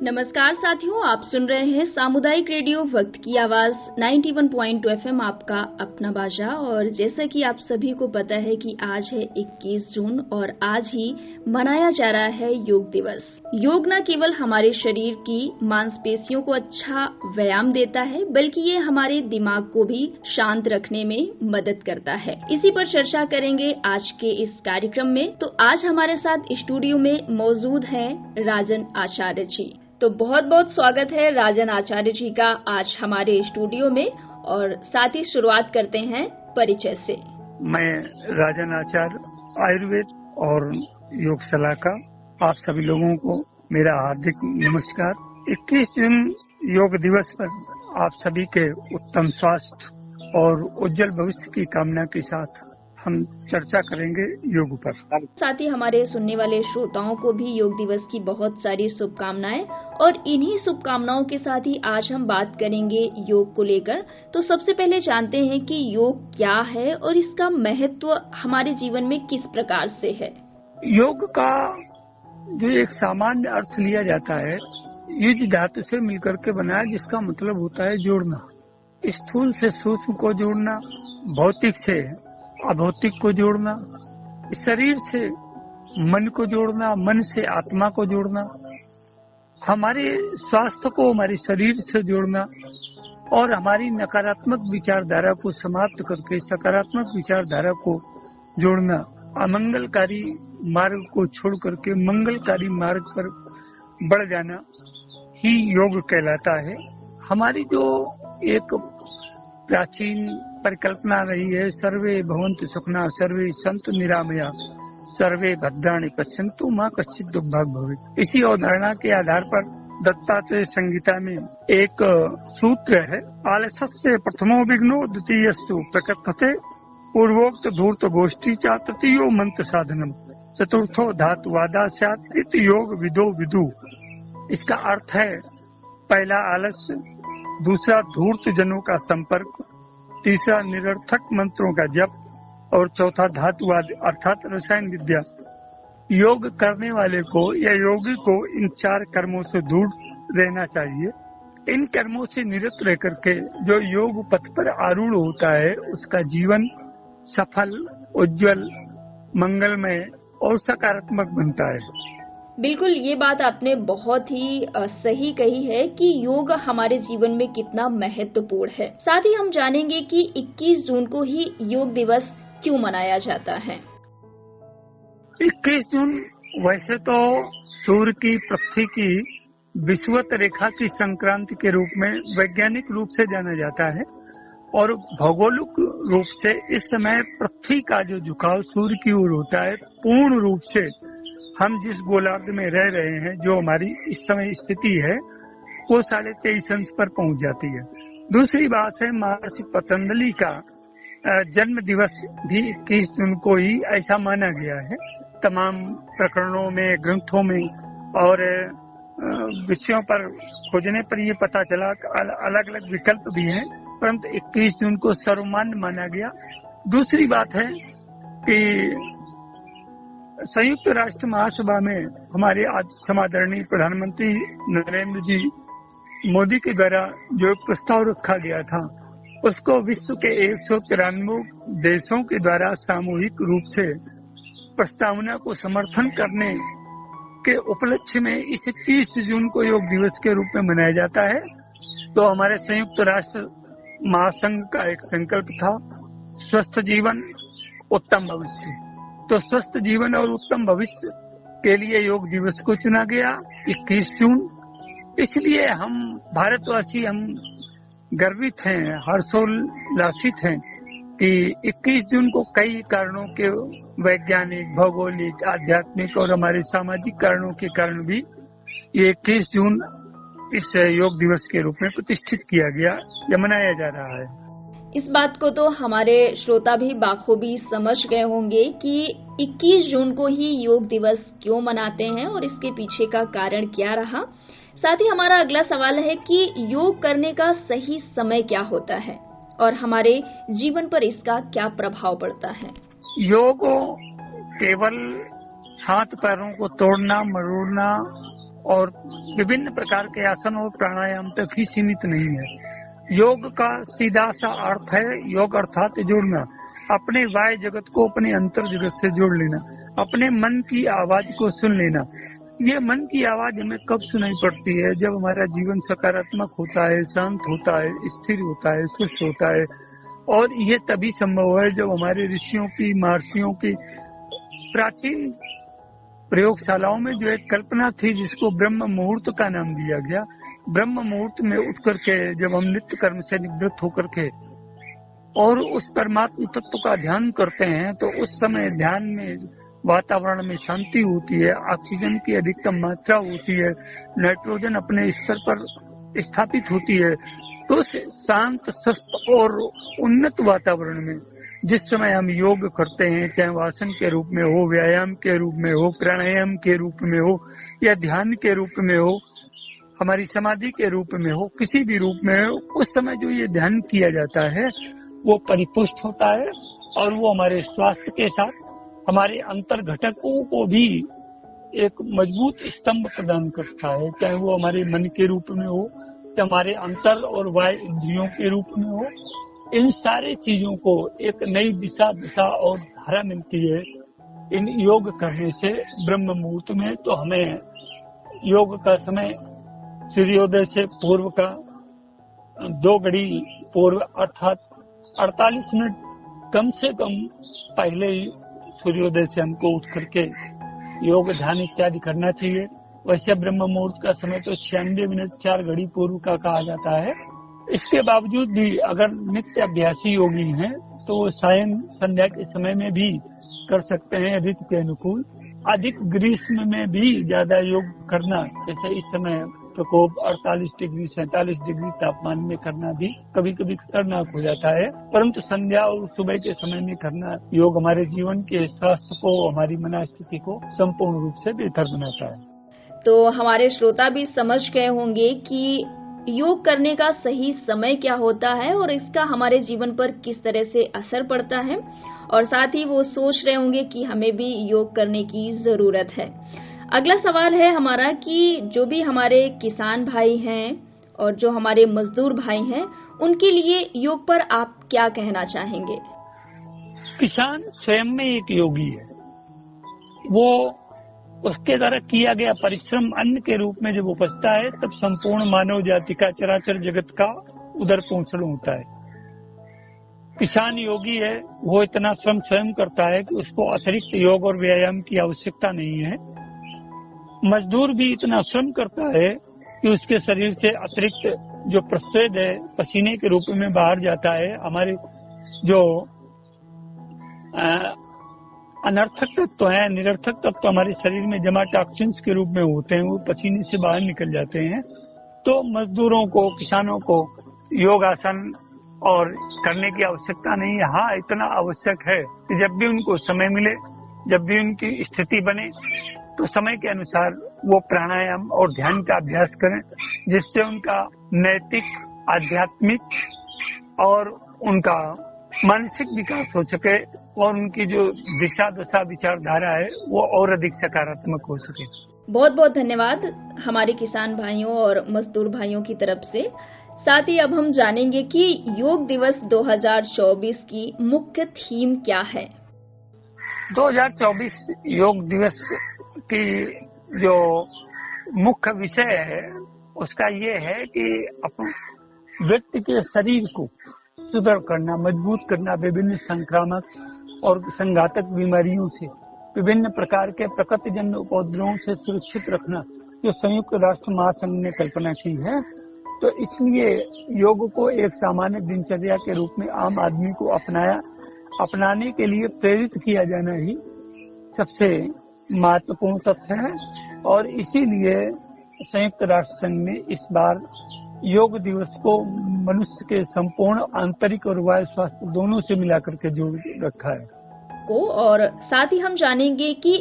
नमस्कार साथियों, आप सुन रहे हैं सामुदायिक रेडियो वक्त की आवाज 91.2 FM, आपका अपना बाजा। और जैसा कि आप सभी को पता है कि आज है 21 जून और आज ही मनाया जा रहा है योग दिवस। योग न केवल हमारे शरीर की मांसपेशियों को अच्छा व्यायाम देता है, बल्कि ये हमारे दिमाग को भी शांत रखने में मदद करता है। इसी पर चर्चा करेंगे आज के इस कार्यक्रम में। तो आज हमारे साथ स्टूडियो में मौजूद हैं राजन आचार्य जी। तो बहुत बहुत स्वागत है राजन आचार्य जी का आज हमारे स्टूडियो में। और साथ ही शुरुआत करते हैं परिचय से। मैं राजन आचार्य, आयुर्वेद और योग सलाहकार। आप सभी लोगों को मेरा हार्दिक नमस्कार। 21 जून योग दिवस पर आप सभी के उत्तम स्वास्थ्य और उज्जवल भविष्य की कामना के साथ हम चर्चा करेंगे योग पर। साथ ही हमारे सुनने वाले श्रोताओं को भी योग दिवस की बहुत सारी शुभकामनाएं। और इन्हीं शुभकामनाओं के साथ ही आज हम बात करेंगे योग को लेकर। तो सबसे पहले जानते हैं कि योग क्या है और इसका महत्व हमारे जीवन में किस प्रकार से है। योग का जो एक सामान्य अर्थ लिया जाता है, युज धातु से मिलकर के बना है, जिसका मतलब होता है जोड़ना। स्थूल से सूक्ष्म को जोड़ना, भौतिक से अभौतिक को जोड़ना, शरीर से मन को जोड़ना, मन से आत्मा को जोड़ना, हमारे स्वास्थ्य को हमारे शरीर से जोड़ना और हमारी नकारात्मक विचारधारा को समाप्त करके सकारात्मक विचारधारा को जोड़ना, अमंगलकारी मार्ग को छोड़ करके मंगलकारी मार्ग पर बढ़ जाना ही योग कहलाता है। हमारी जो एक प्राचीन परिकल्पना रही है, सर्वे भवन्तु सुखिनः, सर्वे सन्तु निरामया, सर्वे भद्राणि पश्यन्तु मा कश्चित् दुर्भाग् भवेत्। इसी अवधारणा के आधार पर दत्तात्रेय संहिता में एक सूत्र है, आलस्यस्य प्रथमो विघ्नो द्वितीयस्तु प्रकृतते पूर्वोक्त धूर्त गोष्ठी च तृतीयो मंत्र साधनम चतुर्थो धातुवादा स्यात् इति योग विदो विदु। इसका अर्थ है, पहला आलस्य, दूसरा धूर्त जनों का संपर्क, तीसरा निरर्थक मंत्रों का जप और चौथा धातुवाद अर्थात रसायन विद्या। योग करने वाले को या योगी को इन चार कर्मों से दूर रहना चाहिए। इन कर्मों से निरत रह करके जो योग पथ पर आरूढ़ होता है, उसका जीवन सफल, उज्जवल, मंगलमय और सकारात्मक बनता है। बिल्कुल, ये बात आपने बहुत ही सही कही है कि योग हमारे जीवन में कितना महत्वपूर्ण है। साथ ही हम जानेंगे कि 21 जून को ही योग दिवस क्यों मनाया जाता है। 21 जून वैसे तो सूर्य की पृथ्वी की विषुवत रेखा की संक्रांति के रूप में वैज्ञानिक रूप से जाना जाता है और भौगोलिक रूप से इस समय पृथ्वी का जो झुकाव सूर्य की ओर होता है, पूर्ण रूप से हम जिस गोलार्ध में रह रहे हैं, जो हमारी इस समय स्थिति है, वो 23.5 अंश पर पहुंच जाती है। दूसरी बात है, महर्षि पतंजलि का जन्म दिवस भी 21 जून को ही ऐसा माना गया है। तमाम प्रकरणों में, ग्रंथों में और विषयों पर खोजने पर ये पता चला कि अलग अलग विकल्प भी हैं, परंतु 21 जून को सर्वमान्य माना गया। दूसरी बात है कि संयुक्त राष्ट्र महासभा में हमारे आज समादरणीय प्रधानमंत्री नरेंद्र जी मोदी के द्वारा जो प्रस्ताव रखा गया था, उसको विश्व के 193 देशों के द्वारा सामूहिक रूप से प्रस्तावना को समर्थन करने के उपलक्ष्य में इस 21 जून को योग दिवस के रूप में मनाया जाता है। तो हमारे संयुक्त राष्ट्र महासंघ का एक संकल्प था, स्वस्थ जीवन उत्तम भविष्य। तो स्वस्थ जीवन और उत्तम भविष्य के लिए योग दिवस को चुना गया 21 जून। इसलिए हम भारतवासी हम गर्वित हैं, हर्षोल्लासित हैं कि 21 जून को कई कारणों के, वैज्ञानिक, भौगोलिक, आध्यात्मिक और हमारे सामाजिक कारणों के कारण भी ये 21 जून इस योग दिवस के रूप में प्रतिष्ठित किया गया या मनाया जा रहा है। इस बात को तो हमारे श्रोता भी बाखूबी समझ गए होंगे कि 21 जून को ही योग दिवस क्यों मनाते हैं और इसके पीछे का कारण क्या रहा। साथ ही हमारा अगला सवाल है कि योग करने का सही समय क्या होता है और हमारे जीवन पर इसका क्या प्रभाव पड़ता है। योग केवल हाथ पैरों को तोड़ना, मरोड़ना और विभिन्न प्रकार के आसन और प्राणायाम तक ही सीमित नहीं है। योग का सीधा सा अर्थ है योग अर्थात जोड़ना, अपने बाह्य जगत को अपने अंतर जगत से जोड़ लेना, अपने मन की आवाज को सुन लेना। ये मन की आवाज हमें कब सुनाई पड़ती है? जब हमारा जीवन सकारात्मक होता है, शांत होता है, स्थिर होता है, सुस्त होता है। और ये तभी संभव है जब हमारे ऋषियों की, महर्षियों की प्राचीन प्रयोगशालाओं में जो एक कल्पना थी जिसको ब्रह्म मुहूर्त का नाम दिया गया, ब्रह्म मुहूर्त में उठ करके जब हम नित्य कर्म से निवृत्त होकर के और उस परमात्मा तत्व का ध्यान करते हैं तो उस समय ध्यान में वातावरण में शांति होती है, ऑक्सीजन की अधिकतम मात्रा होती है, नाइट्रोजन अपने स्तर पर स्थापित होती है। तो उस शांत, स्वस्थ और उन्नत वातावरण में जिस समय हम योग करते हैं, चाहे वो आसन के रूप में हो, व्यायाम के रूप में हो, प्राणायाम के रूप में हो या ध्यान के रूप में हो, हमारी समाधि के रूप में हो, किसी भी रूप में हो, उस समय जो ये ध्यान किया जाता है वो परिपुष्ट होता है और वो हमारे स्वास्थ्य के साथ हमारे अंतर घटकों को भी एक मजबूत स्तंभ प्रदान करता है, चाहे वो हमारे मन के रूप में हो, चाहे हमारे अंतर और बाह्य इंद्रियों के रूप में हो। इन सारे चीजों को एक नई दिशा और धारा मिलती है इन योग करने से ब्रह्म मुहूर्त में। तो हमें योग का समय सूर्योदय से पूर्व का 2 घड़ी पूर्व अर्थात 48 मिनट कम से कम पहले ही सूर्योदय से हमको उठ करके योग ध्यान इत्यादि करना चाहिए। वैसे ब्रह्म मुहूर्त का समय तो 96 मिनट 4 घड़ी पूर्व का कहा जाता है। इसके बावजूद भी अगर नित्य अभ्यासी योगी हैं तो वो सायं संध्या के समय में भी कर सकते हैं ऋतु के अनुकूल। अधिक ग्रीष्म में भी ज्यादा योग करना, जैसे इस समय प्रकोप 48 डिग्री 47 डिग्री तापमान में करना भी कभी कभी खतरनाक हो जाता है, परंतु संध्या और सुबह के समय में करना योग हमारे जीवन के स्वास्थ्य को, हमारी मनस्थिति को संपूर्ण रूप से बेहतर बनाता है। तो हमारे श्रोता भी समझ गए होंगे कि योग करने का सही समय क्या होता है और इसका हमारे जीवन पर किस तरह से असर पड़ता है, और साथ ही वो सोच रहे होंगे कि हमें भी योग करने की जरूरत है। अगला सवाल है हमारा कि जो भी हमारे किसान भाई हैं और जो हमारे मजदूर भाई हैं, उनके लिए योग पर आप क्या कहना चाहेंगे? किसान स्वयं में एक योगी है। वो उसके द्वारा किया गया परिश्रम अन्न के रूप में जब उपजता है तब संपूर्ण मानव जाति का, चराचर जगत का उदर पोषण होता है। किसान योगी है, वो इतना श्रम स्वयं करता है कि उसको अतिरिक्त योग और व्यायाम की आवश्यकता नहीं है। मजदूर भी इतना श्रम करता है कि उसके शरीर से अतिरिक्त जो प्रस्वेद है पसीने के रूप में बाहर जाता है, हमारे जो अनर्थक तत्व है, निरर्थक तत्व हमारे शरीर में जमा टॉक्सिन्स के रूप में होते हैं, वो पसीने से बाहर निकल जाते हैं। तो मजदूरों को, किसानों को योगासन और करने की आवश्यकता नहीं है। हाँ, इतना आवश्यक है कि जब भी उनको समय मिले, जब भी उनकी स्थिति बने, तो समय के अनुसार वो प्राणायाम और ध्यान का अभ्यास करें, जिससे उनका नैतिक, आध्यात्मिक और उनका मानसिक विकास हो सके और उनकी जो दिशा दशा विचारधारा है वो और अधिक सकारात्मक हो सके। बहुत बहुत धन्यवाद हमारे किसान भाइयों और मजदूर भाइयों की तरफ से। साथ ही अब हम जानेंगे कि योग दिवस 2024 की मुख्य थीम क्या है। 2024 योग दिवस की जो मुख्य विषय है उसका ये है कि व्यक्ति के शरीर को सुदृढ़ करना, मजबूत करना, विभिन्न संक्रामक और संघातक बीमारियों से, विभिन्न प्रकार के प्रकृतिजन्य उपद्रवों से सुरक्षित रखना, जो संयुक्त राष्ट्र महासंघ ने कल्पना की है। तो इसलिए योग को एक सामान्य दिनचर्या के रूप में आम आदमी को अपनाने के लिए प्रेरित किया जाना ही सबसे महत्वपूर्ण तथ्य है। और इसीलिए संयुक्त राष्ट्र संघ ने इस बार योग दिवस को मनुष्य के संपूर्ण आंतरिक और बाह्य स्वास्थ्य दोनों से मिलाकर के जोड़ रखा है। और साथ ही हम जानेंगे कि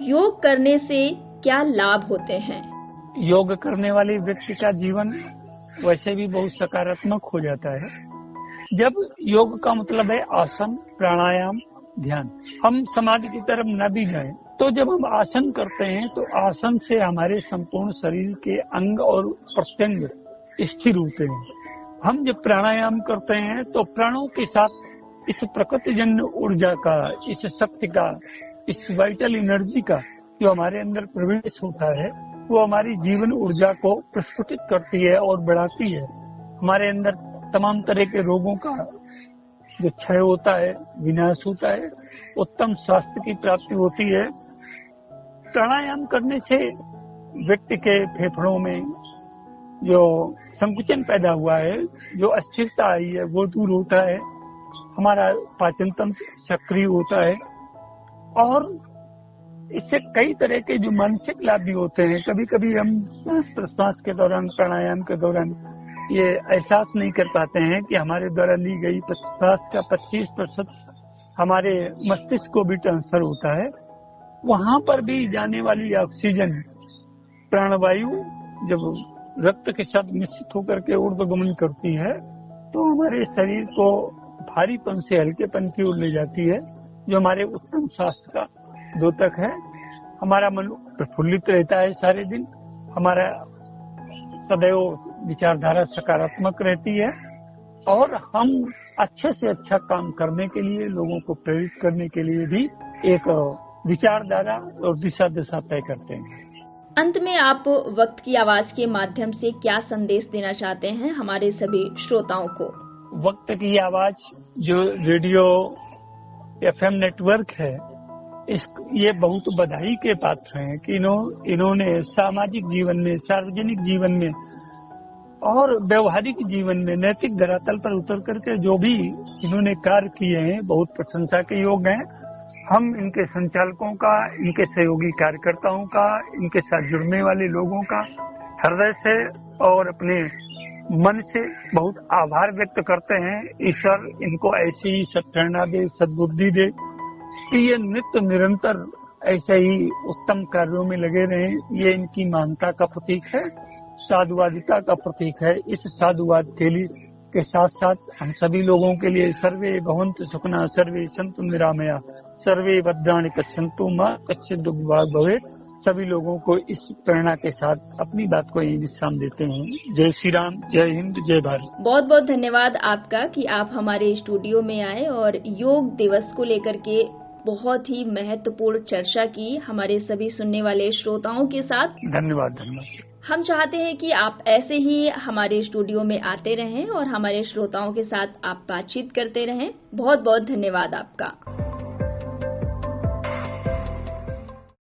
योग करने से क्या लाभ होते हैं। योग करने वाले व्यक्ति का जीवन वैसे भी बहुत सकारात्मक हो जाता है। जब योग का मतलब है आसन, प्राणायाम ध्यान, हम समाधि की तरफ न भी जाए तो जब हम आसन करते हैं तो आसन से हमारे संपूर्ण शरीर के अंग और प्रत्यंग स्थिर होते हैं। हम जब प्राणायाम करते हैं तो प्राणों के साथ इस प्रकृतिजन्य ऊर्जा का, इस शक्ति का, इस वाइटल एनर्जी का जो हमारे अंदर प्रवेश होता है वो हमारी जीवन ऊर्जा को प्रस्फुटित करती है और बढ़ाती है। हमारे अंदर तमाम तरह के रोगों का जो क्षय होता है, विनाश होता है, उत्तम स्वास्थ्य की प्राप्ति होती है। प्राणायाम करने से व्यक्ति के फेफड़ों में जो संकुचन पैदा हुआ है, जो अस्थिरता आई है, वो दूर होता है। हमारा पाचन तंत्र सक्रिय होता है और इससे कई तरह के जो मानसिक लाभ भी होते हैं। कभी कभी हम श्वास प्रश्वास के दौरान, प्राणायाम के दौरान ये एहसास नहीं कर पाते हैं कि हमारे द्वारा ली गई श्वास का 25% हमारे मस्तिष्क को भी ट्रांसफर होता है। वहां पर भी जाने वाली ऑक्सीजन प्राणवायु जब रक्त के साथ मिश्रित होकर के ऊर्ध्वगमन करती है तो हमारे शरीर को भारीपन से हल्केपन की ओर ले जाती है, जो हमारे उत्तम स्वास्थ्य का द्योतक है। हमारा मन प्रफुल्लित रहता है सारे दिन, हमारा सदैव विचारधारा सकारात्मक रहती है और हम अच्छे से अच्छा काम करने के लिए, लोगों को प्रेरित करने के लिए भी एक विचारधारा और दिशा तय करते हैं। अंत में आप वक्त की आवाज के माध्यम से क्या संदेश देना चाहते हैं हमारे सभी श्रोताओं को? वक्त की आवाज जो रेडियो FM नेटवर्क है, ये बहुत बधाई के पात्र हैं कि इन्होंने सामाजिक जीवन में, सार्वजनिक जीवन में और व्यवहारिक जीवन में नैतिक धरातल पर उतर करके जो भी इन्होंने कार्य किए हैं, बहुत प्रशंसा के योग्य हैं। हम इनके संचालकों का, इनके सहयोगी कार्यकर्ताओं का, इनके साथ जुड़ने वाले लोगों का हृदय से और अपने मन से बहुत आभार व्यक्त करते हैं। ईश्वर इनको ऐसी ही सत्प्रेरणा दे, सद्बुद्धि दे कि ये नित्य निरंतर ऐसे ही उत्तम कार्यों में लगे रहें। ये इनकी महानता का प्रतीक है, साधुवादिता का प्रतीक है। इस साधुवाद के साथ साथ हम सभी लोगों के लिए सर्वे भवन्तु सुखिनः, सर्वे सन्तु निरामया, सर्वे भद्राणि पश्यन्तु मा कश्चित् दुःखभाग् भवेत्। सभी लोगों को इस प्रेरणा के साथ अपनी बात को यही विश्राम देते हैं। जय श्री राम, जय हिंद, जय भारत। बहुत बहुत धन्यवाद आपका कि आप हमारे स्टूडियो में आए और योग दिवस को लेकर के बहुत ही महत्वपूर्ण चर्चा की हमारे सभी सुनने वाले श्रोताओं के साथ। धन्यवाद। हम चाहते हैं कि आप ऐसे ही हमारे स्टूडियो में आते रहें और हमारे श्रोताओं के साथ आप बातचीत करते रहें। बहुत बहुत धन्यवाद आपका।